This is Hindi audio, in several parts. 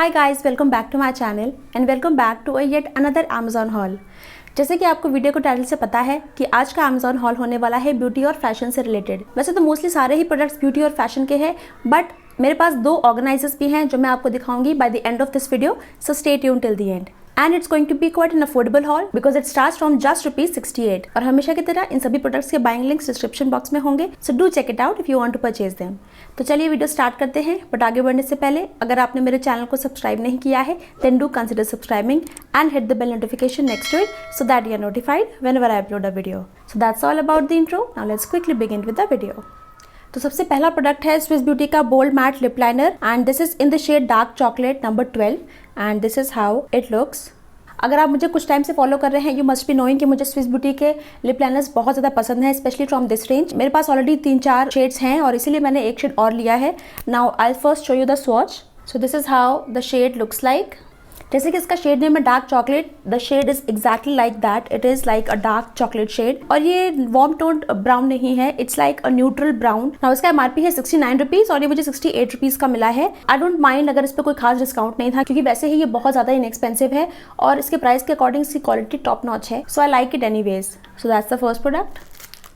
Hi guys, welcome back to my channel and welcome back to yet another Amazon haul. जैसे कि आपको वीडियो को टाइटल से पता है कि आज का अमेजॉन हॉल होने वाला है ब्यूटी और फैशन से रिलेटेड। वैसे तो मोस्टली सारे ही प्रोडक्ट्स ब्यूटी और फैशन के हैं, बट मेरे पास दो ऑर्गेनाइजर्स भी हैं जो मैं आपको दिखाऊंगी by the end of this video, so stay tune till the end. And it's going to be quite an affordable haul because it starts from just ₹68। और हमेशा की तरह इन सभी प्रोडक्ट्स के बाइंग लिंक्स डिस्क्रिप्शन बॉक्स में होंगे, so do check it out if you want to purchase them. तो चलिए वीडियो स्टार्ट करते हैं, बट आगे बढ़ने से पहले अगर आपने मेरे चैनल को सब्सक्राइब नहीं किया है then do consider subscribing and hit the bell notification next to it so that you are notified whenever I upload a video. So that's all about the intro. Now let's quickly begin with the video. तो सबसे पहला प्रोडक्ट है स्विस ब्यूटी का bold matte lip liner and this is in the shade dark chocolate number 12 and this is how it looks. अगर आप मुझे कुछ टाइम से फॉलो कर रहे हैं, यू मस्ट बी नोइंग कि मुझे स्विस ब्यूटी के लिप लाइनर्स बहुत ज़्यादा पसंद है, स्पेशली फ्रॉम दिस रेंज। मेरे पास ऑलरेडी 3-4 शेड्स हैं और इसीलिए मैंने एक शेड और लिया है। Now I first show you the swatch. So this is how the shade looks like. जैसे कि इसका शेड नेम है dark chocolate, the shade is exactly like that, it is like a dark chocolate shade. और ये वार्म टोन ब्राउन नहीं है, it's like a neutral brown. Now इसका एमआरपी है ₹69 और ये मुझे ₹68 का मिला है। आई डोंट माइंड अगर इस पर कोई खास डिस्काउंट नहीं था, क्योंकि वैसे ही ये बहुत ज्यादा इनएक्सपेंसिव है और इसके प्राइस के अकॉर्डिंग इसकी क्वालिटी टॉप नॉच है, so I like it anyways. So that's the first product.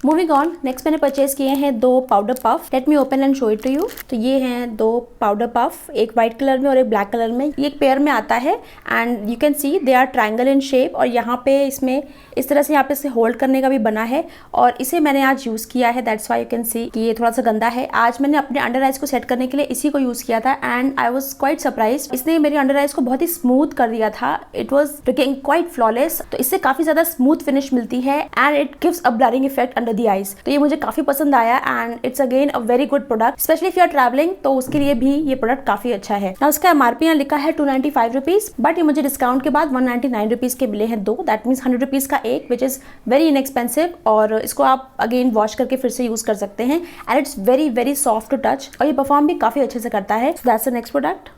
Moving on, next मैंने परचेज किए हैं 2 powder puff. Let me open and show it to you. तो ये हैं 2 पाउडर पफ, एक व्हाइट कलर में और एक ब्लैक कलर में। ये एक पेयर में आता है and you can see they are triangle in shape और यहाँ पे इसमें इस तरह से यहाँ पे इसे होल्ड करने का भी बना है और इसे मैंने आज यूज़ किया है, दैट्स वाई यू कैन सी कि ये थोड़ा सा गंदा है। आज मैंने अपने अंडर आइज को सेट करने के लिए इसी को यूज़ किया था and I was quite surprise. इसने मेरे अंडर आइज को बहुत ही स्मूथ कर दिया था, it was looking quite flawless. तो इससे काफ़ी ज़्यादा स्मूथ फिनिश मिलती है and it gives a blurring effect under the eyes. तो ये मुझे काफ़ी पसंद आया and it's again a very good product, specially if you are travelling, तो उसके लिए भी ये प्रोडक्ट काफ़ी अच्छा है। ना उसका एमआरपी यहाँ लिखा है ₹295, बट ये मुझे डिस्काउंट के बाद ₹199 के मिले हैं 2, दैट मीन्स ₹100 का एक, विच इज़ वेरी इनएक्सपेंसिव। और इसको आप अगेन वॉश करके फिर से यूज़ कर सकते हैं and it's very very soft to touch और ये परफॉर्म भी काफ़ी अच्छे से करता है। So that's the next product.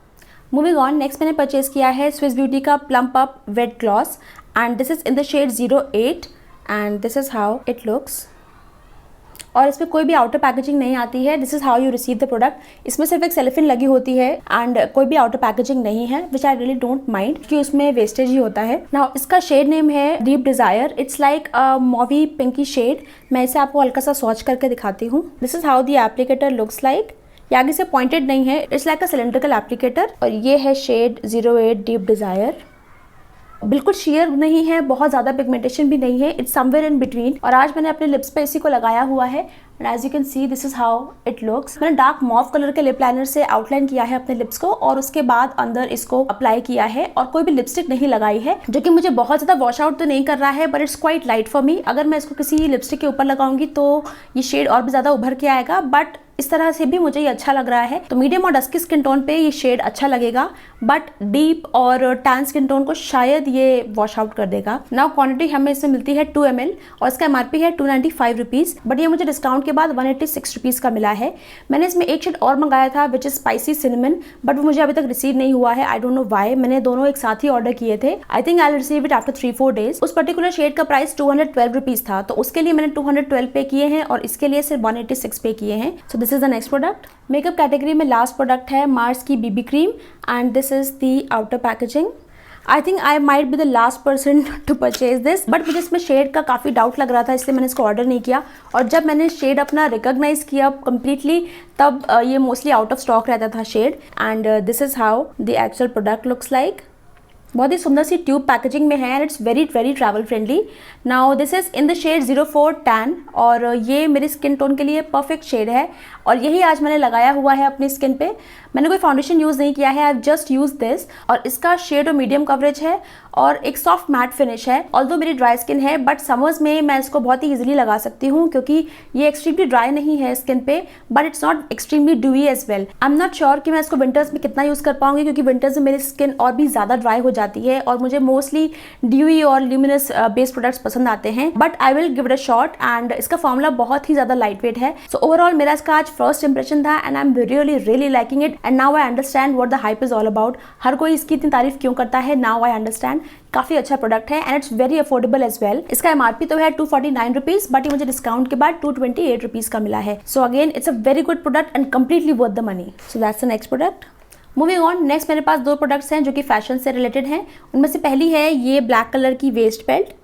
Moving on, next मैंने परचेज किया है स्विस ब्यूटी का plump up wet gloss and this is in the shade 08 and this is how it looks. और इसमें कोई भी आउटर पैकेजिंग नहीं आती है, this is how you receive the product. इसमें सिर्फ एक सेलोफिन लगी होती है एंड कोई भी आउटर पैकेजिंग नहीं है, which I really don't mind क्योंकि उसमें वेस्टेज ही होता है। नाउ इसका शेड नेम है deep desire, it's like a mauvey pinky shade. मैं इसे आपको हल्का सा स्वॉच करके दिखाती हूँ। This is how the applicator looks like. ये आगे से पॉइंटेड नहीं है, it's like a cylindrical applicator और ये है शेड 08 डीप डिजायर। बिल्कुल शेयर नहीं है, बहुत ज़्यादा पिगमेंटेशन भी नहीं है, इट्स समवेयर इन बिटवीन। और आज मैंने अपने लिप्स पे इसी को लगाया हुआ है and as you can see this is how it looks. मैंने डार्क मॉव कलर के लिप लाइनर से आउटलाइन किया है अपने लिप्स को और उसके बाद अंदर इसको अप्लाई किया है और कोई भी लिपस्टिक नहीं लगाई है, जो कि मुझे बहुत ज़्यादा वॉश आउट तो नहीं कर रहा है, but it's quite light for me. अगर मैं इसको किसी लिपस्टिक के ऊपर लगाऊंगी तो ये शेड और भी ज़्यादा उभर के आएगा, बट इस तरह से भी मुझे ये अच्छा लग रहा है। तो मीडियम और डस्की स्किन टोन पे ये शेड अच्छा लगेगा, बट डीप और टैन स्किन टोन को शायद ये वॉश आउट कर देगा। नाउ क्वांटिटी हमें इसमें मिलती है 2 ml और इसका एमआरपी है ₹295, बट ये मुझे डिस्काउंट के बाद ₹186 का मिला है। मैंने इसमें एक शेड और मंगाया था which is spicy cinnamon, but वो मुझे अभी तक रिसीव नहीं हुआ है, आई डोंट नो व्हाई। मैंने दोनों एक साथ ही ऑर्डर किए थे, आई think I will receive it after 3-4 days. उस पर्टिकुलर शेड का प्राइस ₹212 था, तो उसके लिए मैंने 212 पे किए हैं और इसके लिए सिर्फ 186 पे किए हैं। So this is the next product. Makeup category में लास्ट प्रोडक्ट है मार्स की BB cream and this is the outer packaging. I think I might be the last person to purchase this, but मुझे इसमें शेड का काफ़ी डाउट लग रहा था, इसलिए मैंने इसको ऑर्डर नहीं किया। और जब मैंने शेड अपना रिकॉग्नाइज किया कम्प्लीटली, तब ये मोस्टली आउट ऑफ स्टॉक रहता था shade and this is how the actual product looks like. बहुत ही सुंदर सी ट्यूब पैकेजिंग में है and it's very very travel friendly. Now this is in the shade 04 tan और ये मेरी स्किन टोन के लिए परफेक्ट शेड है और यही आज मैंने लगाया हुआ है अपनी स्किन पे। मैंने कोई फाउंडेशन यूज़ नहीं किया है, I have just use this और इसका शेड और मीडियम कवरेज है और एक सॉफ्ट मैट फिनिश है। ऑल्दो मेरी ड्राई स्किन है, बट समर्स में मैं इसको बहुत ही ईजिली लगा सकती हूँ क्योंकि ये एक्सट्रीमली ड्राई नहीं है स्किन पे, but it's not extremely dewy as well. I am not sure कि मैं इसको विंटर्स में कितना यूज़ कर पाऊंगी, क्योंकि विंटर्स में मेरी स्किन और भी ज़्यादा ड्राई हो जाती है और मुझे मोस्टली ड्यूई और ल्यूमिनस बेस्ड प्रोडक्ट्स पसंद आते हैं, but I will give it a shot and इसका फॉर्मूला बहुत ही ज़्यादा लाइट वेट है। सो ओवरऑल मेरा इसका आज फर्स्ट इंप्रेशन था and I am really liking it and now I understand what the hype is all about. हर कोई इसकी इतनी तारीफ क्यों करता है, नाउ आई अंडरस्टैंड। काफ़ी अच्छा प्रोडक्ट है and it's very affordable as well. इसका एमआरपी तो है ₹249, बट ये मुझे डिस्काउंट के बाद ₹228 का मिला है। So again it's a very good product and completely worth the money. So that's the next product. Moving on, next मेरे पास 2 प्रोडक्ट्स हैं जो कि फैशन से रिलेटेड हैं। उनमें से पहली है ये ब्लैक कलर की वेस्ट बेल्ट,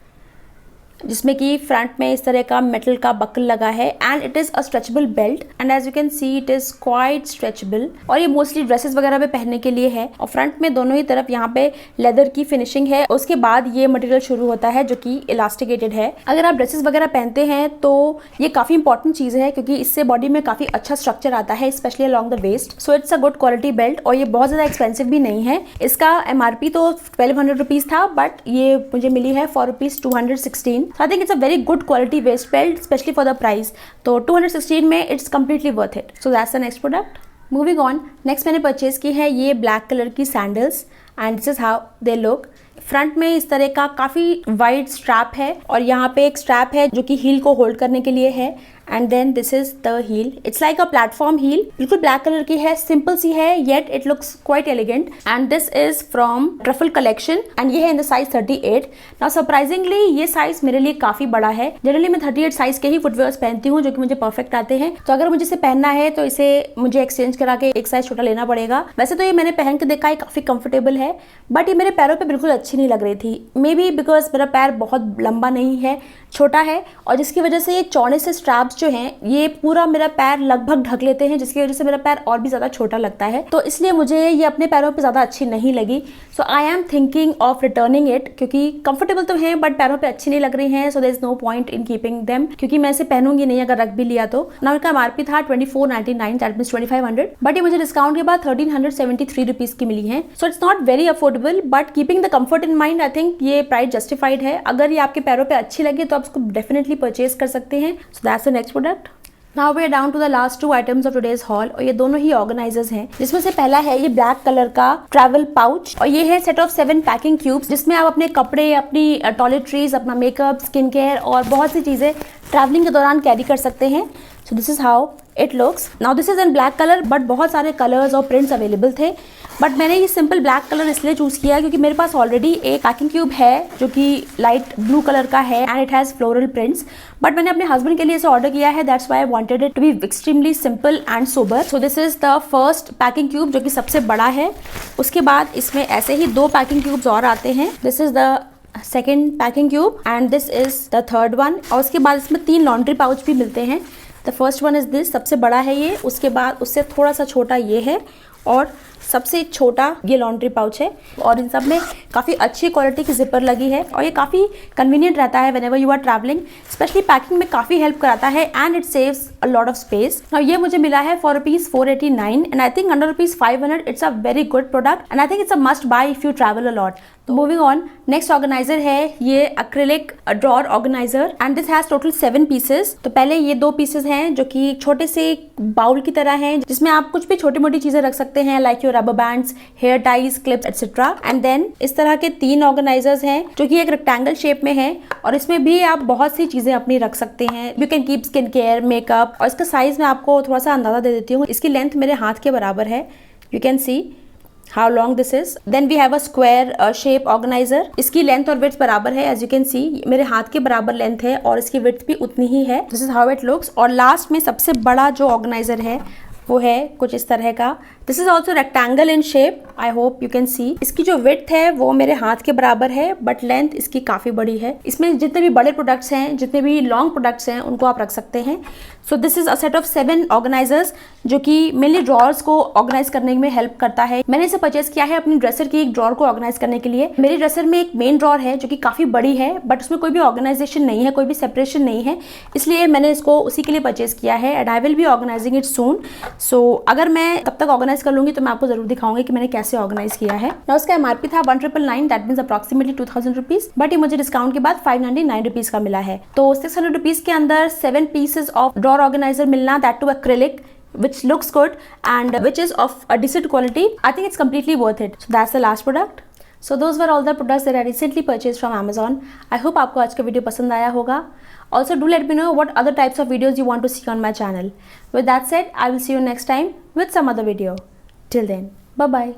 जिसमें कि फ्रंट में इस तरह का मेटल का बकल लगा है and it is a stretchable belt and as you can see it is quite stretchable. और ये मोस्टली ड्रेसेस वगैरह पे पहनने के लिए है। और फ्रंट में दोनों ही तरफ यहाँ पे लेदर की फिनिशिंग है। उसके बाद ये मटेरियल शुरू होता है जो कि इलास्टिकेटेड है। अगर आप ड्रेसेस वगैरह पहनते हैं तो ये काफ़ी इंपॉर्टेंट चीज़ है, क्योंकि इससे बॉडी में काफ़ी अच्छा स्ट्रक्चर आता है, specially along the waist. So it's a good quality belt और ये बहुत ज़्यादा एक्सपेंसिव भी नहीं है। इसका MRP तो 1200 रुपीज़ था, बट ये मुझे मिली है for ₹216। I think it's a very good quality waste belt specially for the price. तो 216 में it's completely worth it. So that's the next product. Moving on, next मैंने परचेज की है ये ब्लैक कलर की sandals and this is how they look. Front में इस तरह का काफ़ी वाइड स्ट्रैप है और यहाँ पे एक स्ट्रैप है जो कि हील को होल्ड करने के लिए है and then this is the heel. It's like a platform heel, बिल्कुल ब्लैक कलर की है, सिंपल सी है yet it looks quite elegant and this is from Truffle Collection and ये है in the size 38। Now surprisingly ये साइज मेरे लिए काफ़ी बड़ा है। जनरली मैं 38 साइज के ही फुटवेयर्स पहनती हूँ जो कि मुझे परफेक्ट आते हैं। तो अगर मुझे इसे पहनना है तो इसे मुझे एक्सचेंज करा के एक साइज छोटा लेना पड़ेगा। वैसे तो ये मैंने पहन के देखा है, काफ़ी कंफर्टेबल है, बट ये मेरे पैरों पर बिल्कुल अच्छी नहीं लग रही थी। मे बी बिकॉज मेरा पैर बहुत लंबा नहीं है, छोटा है, और जिसकी वजह से ये चौड़े से स्ट्रैप्स जो हैं ये पूरा मेरा पैर लगभग ढक लेते हैं, जिसकी वजह से मेरा पैर और भी ज़्यादा छोटा लगता है। तो इसलिए मुझे ये अपने पैरों पे ज़्यादा अच्छी नहीं लगी। So I am thinking of returning it, क्योंकि कंफर्टेबल तो हैं बट पैरों पे अच्छी नहीं लग रही हैं। So there is no point in keeping them, क्योंकि मैं इसे पहनूंगी नहीं अगर रख भी लिया तो। ना इनका MRP था 2499, दैट मीन्स 2500, बट ये मुझे डिस्काउंट के बाद 1373 रुपीज़ की मिली है। So it's not very affordable, but keeping the comfort in mind I think ये प्राइस जस्टिफाइड है। अगर ये आपके पैरों पे अच्छी लगे तो आप इसको डेफिनेटली परचेज कर सकते हैं। So that's the next product. Now we are down to the last 2 items of today's haul और ये दोनों ही ऑर्गेनाइजर्स हैं, जिसमें से पहला है ये ब्लैक कलर का ट्रैवल पाउच और ये है सेट ऑफ 7 पैकिंग क्यूब्स, जिसमें आप अपने कपड़े, अपनी टॉयलेटरीज, अपना मेकअप, स्किन केयर और बहुत सी चीज़ें ट्रैवलिंग के दौरान कैरी कर सकते हैं। So this is how it looks. Now this is in black colour, but बहुत सारे कलर्स और प्रिंट्स अवेलेबल थे, बट मैंने ये सिंपल ब्लैक कलर इसलिए चूज़ किया क्योंकि मेरे पास ऑलरेडी एक पैकिंग क्यूब है जो कि लाइट ब्लू कलर का है and it has floral prints, but मैंने अपने हस्बैंड के लिए इसे ऑर्डर किया है। That's why I wanted it to be extremely simple and sober. So this is the first packing cube जो कि सबसे बड़ा है। उसके बाद इसमें ऐसे ही 2 पैकिंग क्यूब्स और आते हैं। This is the second packing cube and this is the third one. और उसके बाद इसमें 3 लॉन्ड्री पाउच भी मिलते हैं। The first one is this, सबसे बड़ा है ये। उसके बाद उससे थोड़ा सा छोटा ये है और सबसे छोटा ये लॉन्ड्री पाउच है। और इन सब में काफ़ी अच्छी क्वालिटी की जिपर लगी है और ये काफ़ी कन्वीनियंट रहता है whenever you are travelling, specially packing में काफ़ी हेल्प कराता है and it saves a lot of space. और ये मुझे मिला है for ₹489 and I think under ₹500 it's a very good product and I think it's a must buy if you travel a lot. तो मूविंग ऑन, नेक्स्ट ऑर्गेनाइजर है ये acrylic drawer organiser and this has total 7 pieces. तो पहले ये 2 पीसेस हैं जो कि छोटे से बाउल की तरह हैं, जिसमें आप कुछ भी छोटी मोटी चीजें रख सकते हैं, like your rubber bands, hair ties, clips etcetera. And then इस तरह के 3 ऑर्गेनाइजर्स हैं जो कि एक रेक्टेंगल शेप में है और इसमें भी आप बहुत सी चीजें अपनी रख सकते हैं। You can keep skin care, makeup. और इसका साइज मैं आपको थोड़ा सा अंदाजा दे देती हूँ। इसकी लेंथ मेरे हाथ के बराबर है, you can C how long this is. Then we have a square shape organizer. इसकी लेंथ और विड्थ बराबर है, as you can see मेरे हाथ के बराबर लेंथ है और इसकी विड्थ भी उतनी ही है। This is how it looks. और लास्ट में सबसे बड़ा जो ऑर्गेनाइजर है वो है कुछ इस तरह का। This is also rectangle in shape, I hope you can सी। इसकी जो विड्थ है वो मेरे हाथ के बराबर है बट लेंथ इसकी काफ़ी बड़ी है। इसमें जितने भी बड़े प्रोडक्ट्स हैं, जितने भी लॉन्ग प्रोडक्ट्स हैं, उनको आप रख सकते हैं। So this is a set of 7 organisers जो कि मेनली ड्रॉर्स को ऑर्गेनाइज करने में हेल्प करता है। मैंने इसे परचेज किया है अपनी ड्रेसर की एक ड्रॉर को ऑर्गेनाइज करने के लिए। मेरी ड्रेसर में एक मेन ड्रॉर है जो कि काफ़ी बड़ी है बट उसमें कोई भी ऑर्गेनाइजेशन नहीं है, कोई भी सेपरेशन नहीं है, इसलिए मैंने इसको उसी के लिए परचेज किया है and I will be organising it soon. So अगर मैं तब तक ऑर्गेनाइज कर लूँगी तो मैं आपको जरूर दिखाऊंगी कि मैंने कैसे ऑर्गेनाइज किया है। ना उसका MRP था 1999, that means approximately 2000 rupees, but ये मुझे डिस्काउंट के बाद 599 रुपीज का मिला है। तो 600 रुपीज के अंदर 7 पीसेज ऑफ ड्रॉर ऑर्गेनाइजर मिलना, that too acrylic, which looks good and which is of a decent quality, I think it's completely worth it. So that's the last product. So those were all the products that I recently purchased from Amazon. I hope आपको आज का वीडियो पसंद आया होगा. Also do let me know what other types of videos you want to see on my channel. With that said, I will see you next time with some other video. Till then, bye bye.